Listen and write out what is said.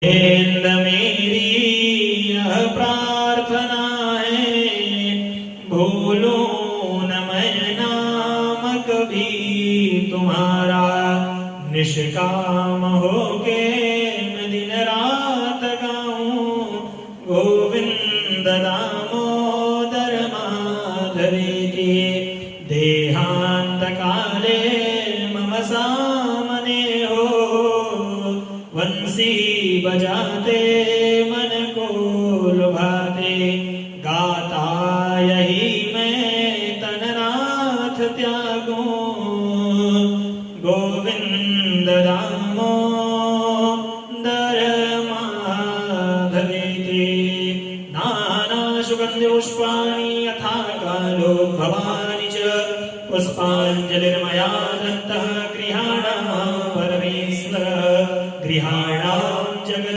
गोविंद मेरी यह प्रार्थना है, भूलूं न मैं नाम कभी तुम्हारा, निष्काम होके मैं दिन रात गाऊं, गोविंद दामोदर माधवेति। देहांत काले मम सामने हो, वंशी बजाते मन को लुभाते, गाता यही मैं तन नाथ त्यागूं, गोविंद दामोदर माधवेति। नाना सुगंधि पुष्पाणि यथा कालो भवानि च, पुष्पाञ्जलिर्मया